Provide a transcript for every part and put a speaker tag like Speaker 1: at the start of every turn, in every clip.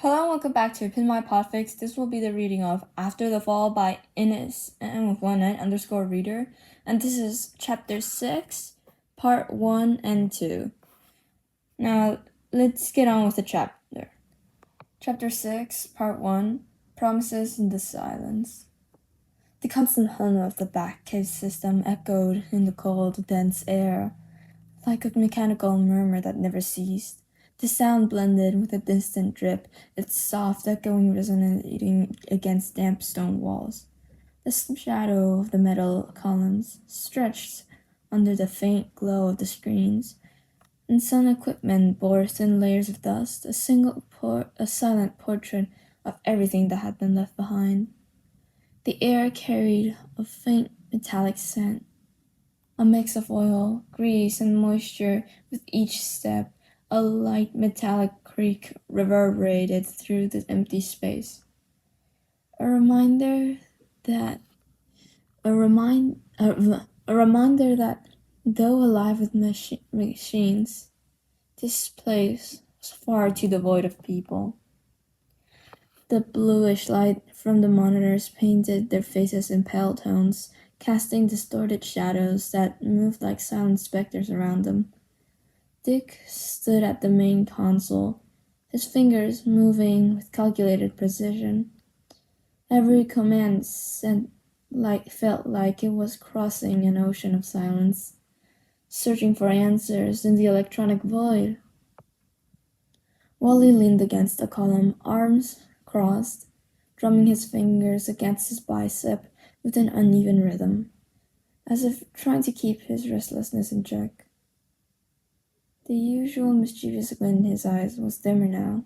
Speaker 1: Hello and welcome back to Pin My Podfics. This will be the reading of After the Fall by Ines and with one _ reader. And this is chapter 6, part 1 and 2. Now, let's get on with the chapter. Chapter 6, part 1, Promises in the Silence. The constant hum of the back cave system echoed in the cold, dense air, like a mechanical murmur that never ceased. The sound blended with a distant drip, its soft echoing resonating against damp stone walls. The shadow of the metal columns stretched under the faint glow of the screens, and some equipment bore thin layers of dust, a silent portrait of everything that had been left behind. The air carried a faint metallic scent, a mix of oil, grease, and moisture. With each step, a light metallic creak reverberated through the empty space. A reminder that, though alive with machines, this place was far too devoid of people. The bluish light from the monitors painted their faces in pale tones, casting distorted shadows that moved like silent specters around them. Dick stood at the main console, his fingers moving with calculated precision. Every command felt like it was crossing an ocean of silence, searching for answers in the electronic void. Wally leaned against a column, arms crossed, drumming his fingers against his bicep with an uneven rhythm, as if trying to keep his restlessness in check. The usual mischievous glint in his eyes was dimmer now,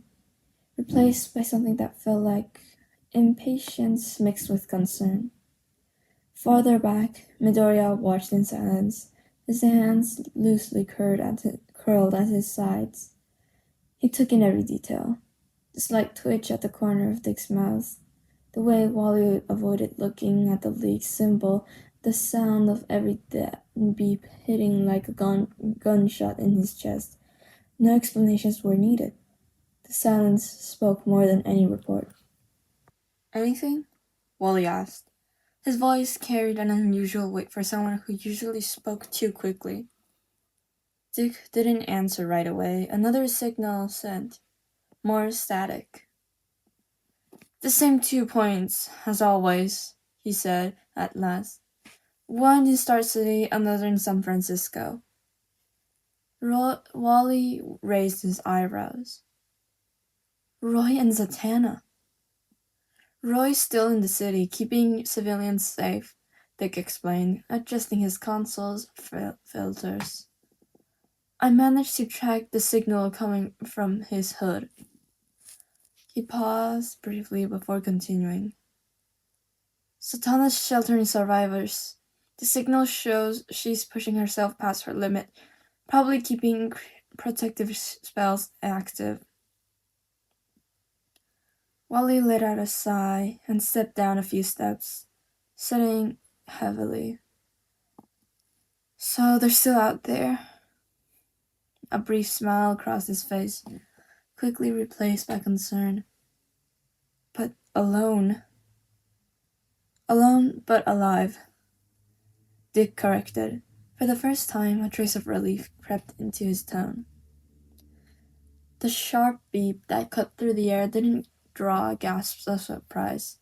Speaker 1: replaced by something that felt like impatience mixed with concern. Farther back, Midoriya watched in silence, his hands loosely curled at his sides. He took in every detail. The slight twitch at the corner of Dick's mouth, the way Wally avoided looking at the leak symbol, the sound of every beep hitting like a gunshot in his chest. No explanations were needed. The silence spoke more than any report. "Anything?" Wally asked. His voice carried an unusual weight for someone who usually spoke too quickly. Dick didn't answer right away. Another signal sent. More static. "The same 2 points, as always," he said at last. "One in Star City, another in San Francisco." Wally raised his eyebrows. "Roy and Zatanna." "Roy's still in the city, keeping civilians safe," Dick explained, adjusting his console's filters. "I managed to track the signal coming from his hood." He paused briefly before continuing. "Zatanna's sheltering survivors. The signal shows she's pushing herself past her limit, probably keeping protective spells active." Wally let out a sigh and stepped down a few steps, sitting heavily. "So they're still out there." A brief smile crossed his face, quickly replaced by concern. "But alone." "Alone, but alive," Dick corrected. For the first time, a trace of relief crept into his tone. The sharp beep that cut through the air didn't draw gasps of surprise.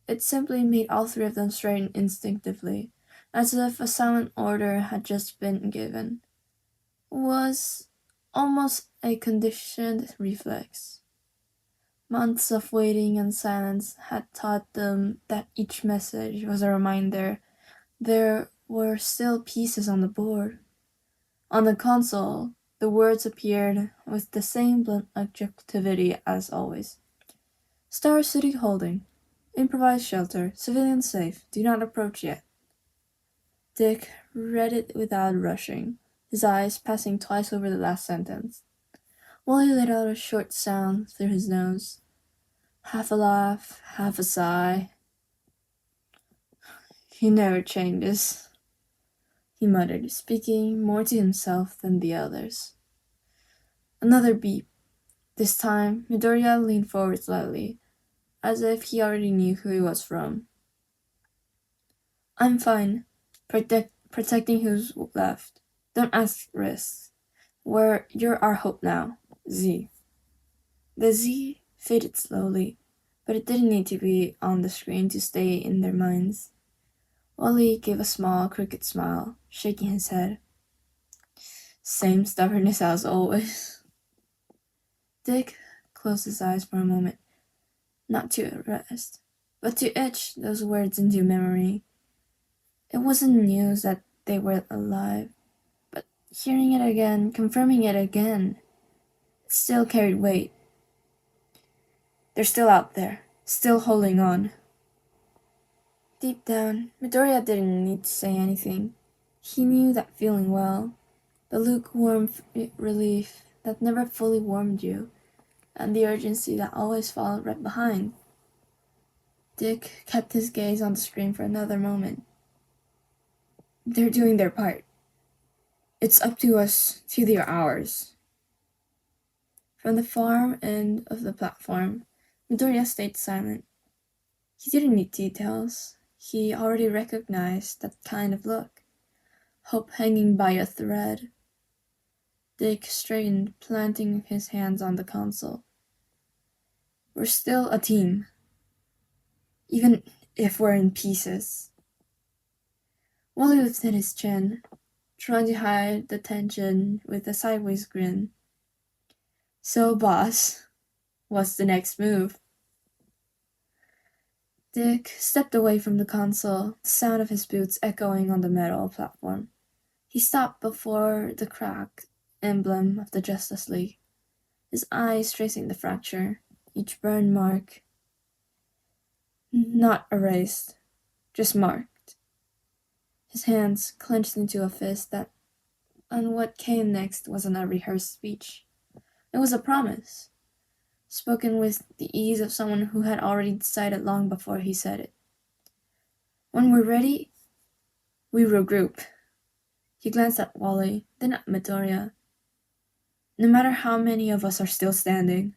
Speaker 1: It simply made all 3 of them straighten instinctively, as if a silent order had just been given. It was almost a conditioned reflex. Months of waiting and silence had taught them that each message was a reminder there were still pieces on the board. On the console, the words appeared with the same blunt objectivity as always. "Star City holding. Improvised shelter. Civilians safe. Do not approach yet." Dick read it without rushing, his eyes passing twice over the last sentence. Wally let out a short sound through his nose. Half a laugh, half a sigh. "He never changes," he muttered, speaking more to himself than the others. Another beep. This time, Midoriya leaned forward slightly, as if he already knew who he was from. I'm fine. Protecting who's left. Don't ask risks. You're our hope now. Z. The Z faded slowly, but it didn't need to be on the screen to stay in their minds. Wally gave a small, crooked smile, shaking his head. Same stubbornness as always. Dick closed his eyes for a moment, not to rest, but to etch those words into memory. It wasn't news that they were alive, but hearing it again, confirming it again, it still carried weight. They're still out there, still holding on. Deep down, Midoriya didn't need to say anything. He knew that feeling well, the lukewarm relief that never fully warmed you, and the urgency that always followed right behind. Dick kept his gaze on the screen for another moment. They're doing their part. It's up to us to do ours. From the far end of the platform, Midoriya stayed silent. He didn't need details. He already recognized that kind of look. Hope hanging by a thread. Dick straightened, planting his hands on the console. We're still a team. Even if we're in pieces. Wally lifted his chin, trying to hide the tension with a sideways grin. So, boss, what's the next move? Dick stepped away from the console, the sound of his boots echoing on the metal platform. He stopped before the cracked emblem of the Justice League, his eyes tracing the fracture, each burn mark. Not erased, just marked. His hands clenched into a fist and what came next wasn't a rehearsed speech. It was a promise, spoken with the ease of someone who had already decided long before he said it. When we're ready, we regroup. He glanced at Wally, then at Midoriya. No matter how many of us are still standing.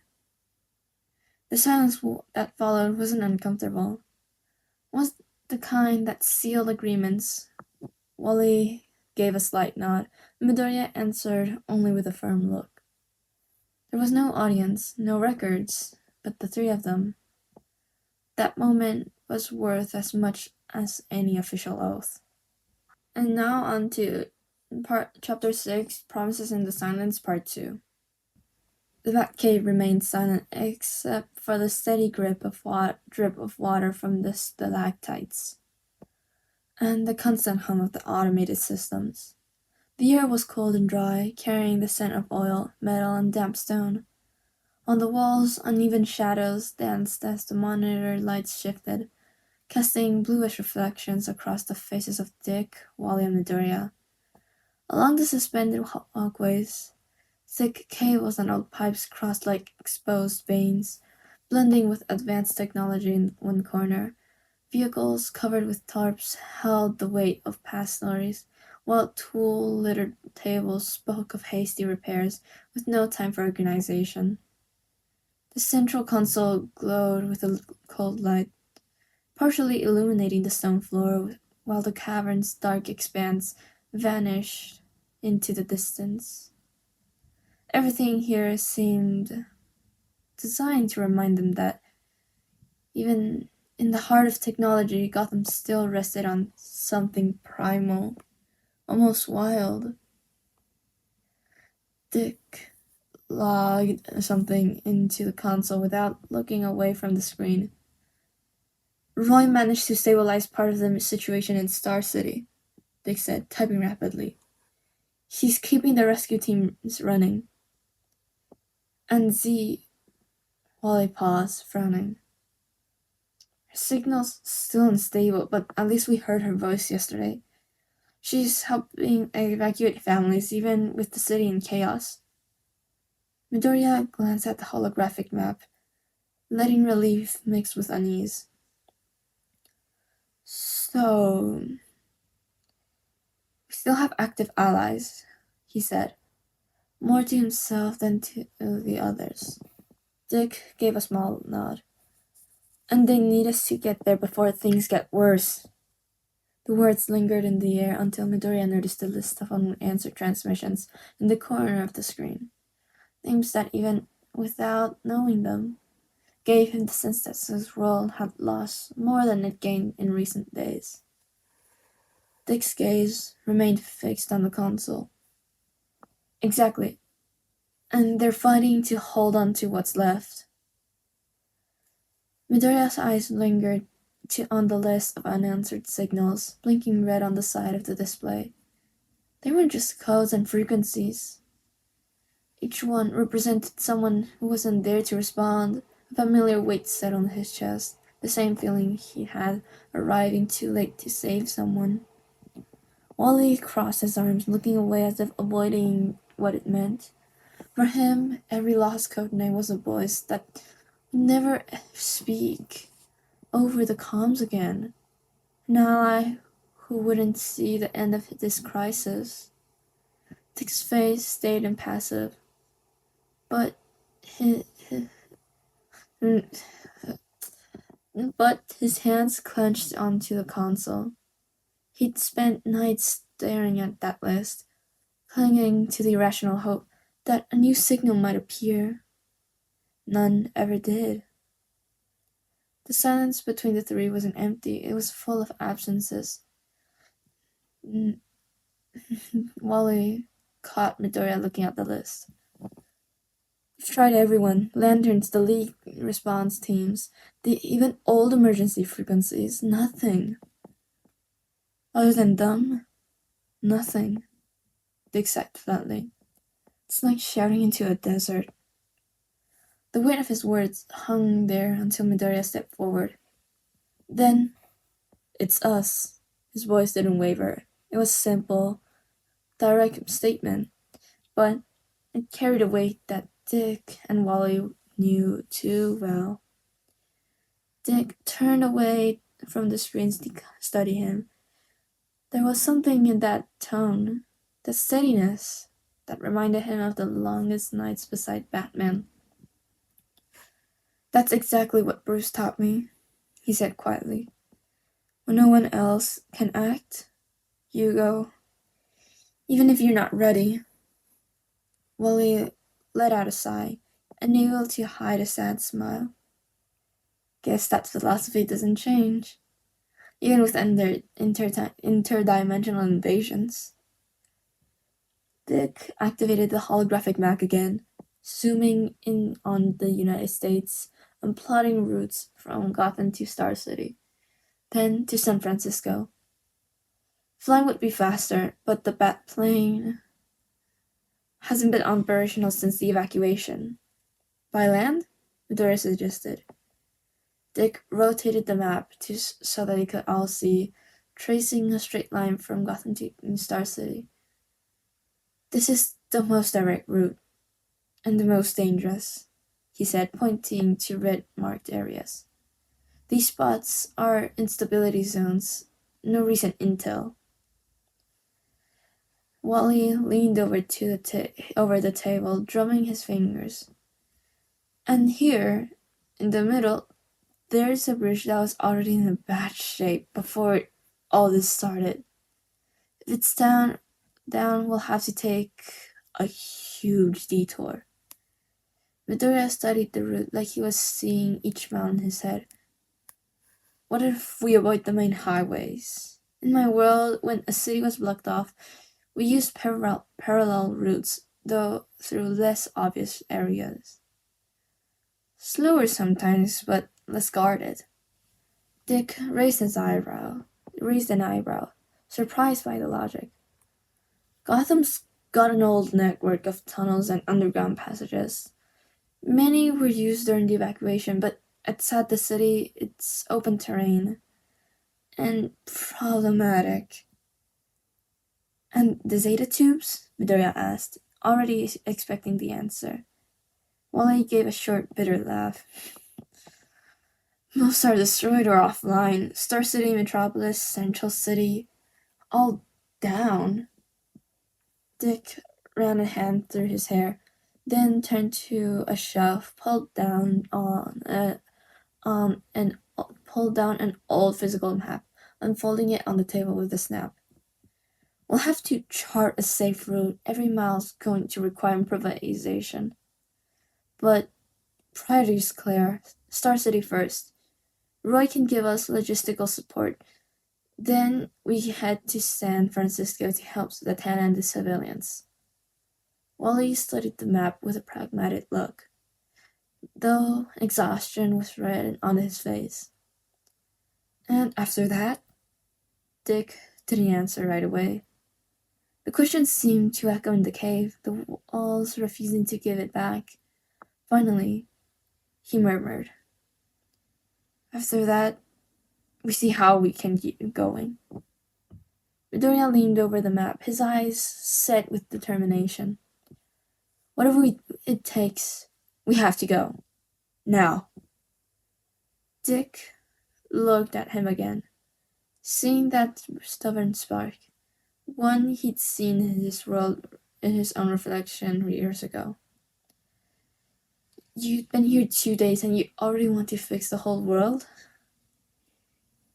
Speaker 1: The silence that followed wasn't uncomfortable. It was the kind that sealed agreements. Wally gave a slight nod, and Midoriya answered only with a firm look. There was no audience, no records, but the three of them. That moment was worth as much as any official oath. And now on to Chapter 6, Promises in the Silence, Part 2. The Batcave remained silent except for the steady drip of water from the stalactites, and the constant hum of the automated systems. The air was cold and dry, carrying the scent of oil, metal, and damp stone. On the walls, uneven shadows danced as the monitor lights shifted, casting bluish reflections across the faces of Dick, Wally, and Midoriya. Along the suspended walkways, thick cables and old pipes crossed like exposed veins, blending with advanced technology in one corner. Vehicles covered with tarps held the weight of past stories, while tool-littered tables spoke of hasty repairs with no time for organization. The central console glowed with a cold light, partially illuminating the stone floor, while the cavern's dark expanse vanished into the distance. Everything here seemed designed to remind them that, even in the heart of technology, Gotham still rested on something primal, almost wild. Dick logged something into the console without looking away from the screen. Roy managed to stabilize part of the situation in Star City, Dick said, typing rapidly. He's keeping the rescue teams running. And Z, Wally paused, frowning. Her signal's still unstable, but at least we heard her voice yesterday. She's helping evacuate families, even with the city in chaos. Midoriya glanced at the holographic map, letting relief mix with unease. So, we still have active allies, he said, more to himself than to the others. Dick gave a small nod. And they need us to get there before things get worse. The words lingered in the air until Midoriya noticed the list of unanswered transmissions in the corner of the screen. Names that, even without knowing them, gave him the sense that his world had lost more than it gained in recent days. Dick's gaze remained fixed on the console. Exactly. And they're fighting to hold on to what's left. Midoriya's eyes lingered on the list of unanswered signals, blinking red on the side of the display. They weren't just codes and frequencies. Each one represented someone who wasn't there to respond. A familiar weight set on his chest, the same feeling he had arriving too late to save someone. Wally crossed his arms, looking away as if avoiding what it meant. For him, every lost code name was a voice that would never speak over the comms again. An ally who wouldn't see the end of this crisis. Dick's face stayed impassive, but his hands clenched onto the console. He'd spent nights staring at that list, clinging to the irrational hope that a new signal might appear. None ever did. The silence between the three wasn't empty, it was full of absences. Wally caught Midoriya looking at the list. We've tried everyone. Lanterns, the League response teams, even old emergency frequencies. Nothing. Other than them, nothing. Dick said flatly. It's like shouting into a desert. The weight of his words hung there until Midoriya stepped forward. Then, it's us. His voice didn't waver. It was a simple, direct statement, but it carried a weight that Dick and Wally knew too well. Dick turned away from the screens to study him. There was something in that tone, that steadiness, that reminded him of the longest nights beside Batman. That's exactly what Bruce taught me, he said quietly. When no one else can act, you go. Even if you're not ready. Wally let out a sigh, unable to hide a sad smile. Guess that philosophy doesn't change, even with interdimensional invasions. Dick activated the holographic map again, zooming in on the United States and plotting routes from Gotham to Star City, then to San Francisco. Flying would be faster, but the Bat plane hasn't been operational since the evacuation. By land? Midoriya suggested. Dick rotated the map so that he could all see, tracing a straight line from Gotham to Star City. This is the most direct route, and the most dangerous, he said, pointing to red-marked areas. These spots are instability zones, no recent intel. Wally leaned over the table, drumming his fingers. And here, in the middle, there's a bridge that was already in a bad shape before all this started. If it's down, we'll have to take a huge detour. Midoriya studied the route like he was seeing each mountain in his head. What if we avoid the main highways? In my world, when a city was blocked off, we used parallel routes, though through less obvious areas. Slower sometimes, but less guarded. Dick raised an eyebrow, surprised by the logic. Gotham's got an old network of tunnels and underground passages. Many were used during the evacuation, but outside the city, it's open terrain and problematic. And the Zeta tubes? Midoriya asked, already expecting the answer. Wally gave a short, bitter laugh. Most are destroyed or offline. Star City, Metropolis, Central City, all down. Dick ran a hand through his hair, then turned to a shelf, pulled down an old physical map, unfolding it on the table with a snap. We'll have to chart a safe route. Every mile's going to require improvisation. But priorities clear. Star City first. Roy can give us logistical support. Then we head to San Francisco to help the Tana and the civilians. Wally studied the map with a pragmatic look, though exhaustion was written on his face. And after that? Dick didn't answer right away. The question seemed to echo in the cave, the walls refusing to give it back. Finally, he murmured, "After that, we see how we can keep going." Midoriya leaned over the map, his eyes set with determination. "Whatever it takes, we have to go. Now." Dick looked at him again, seeing that stubborn spark, one he'd seen in his world in his own reflection years ago. "You've been here 2 days and you already want to fix the whole world?"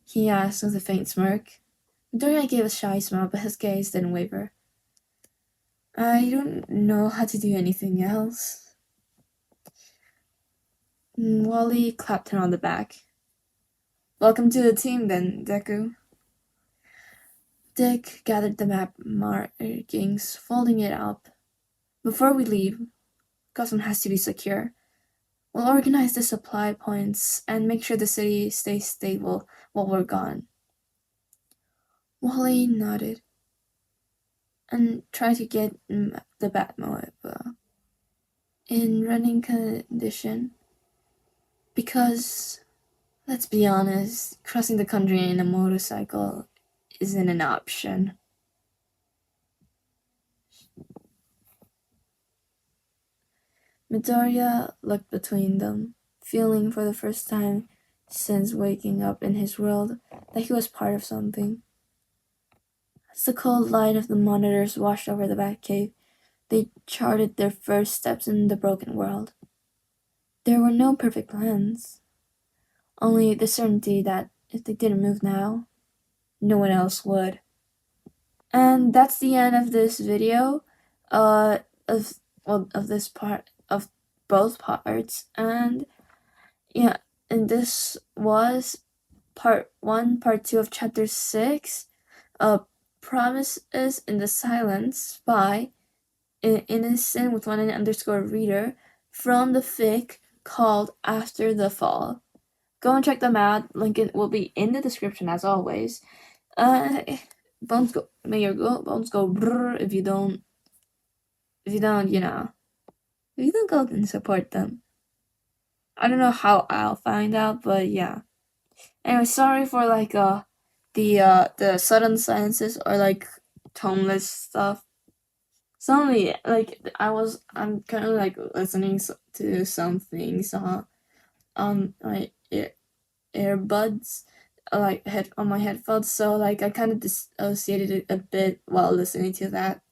Speaker 1: he asked with a faint smirk. Midoriya gave a shy smile, but his gaze didn't waver. "I don't know how to do anything else." Wally clapped him on the back. "Welcome to the team then, Deku." Dick gathered the map markings, folding it up. "Before we leave, Gotham has to be secure. We'll organize the supply points and make sure the city stays stable while we're gone." Wally nodded and tried to get the Batmobile in running condition, because, let's be honest, crossing the country in a motorcycle isn't an option. Midoriya looked between them, feeling for the first time since waking up in his world that he was part of something. As the cold light of the monitors washed over the Batcave, they charted their first steps in the broken world. There were no perfect plans, only the certainty that if they didn't move now, no one else would. And that's the end of this video, of this part of both parts, and yeah, and this was part 1, part 2 of chapter 6, Promises in the Silence by Innocent with one _ reader from the fic called After the Fall. Go and check them out. Link will be in the description as always. Bones go, may your bones go brrr if you don't, if you don't go and support them. I don't know how I'll find out, but yeah. Anyway, sorry for the sudden silences or toneless stuff. Suddenly, I'm currently listening to some things on my earbuds, on my headphones. So I kind of dissociated it a bit while listening to that.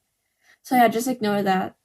Speaker 1: So yeah, just ignore that.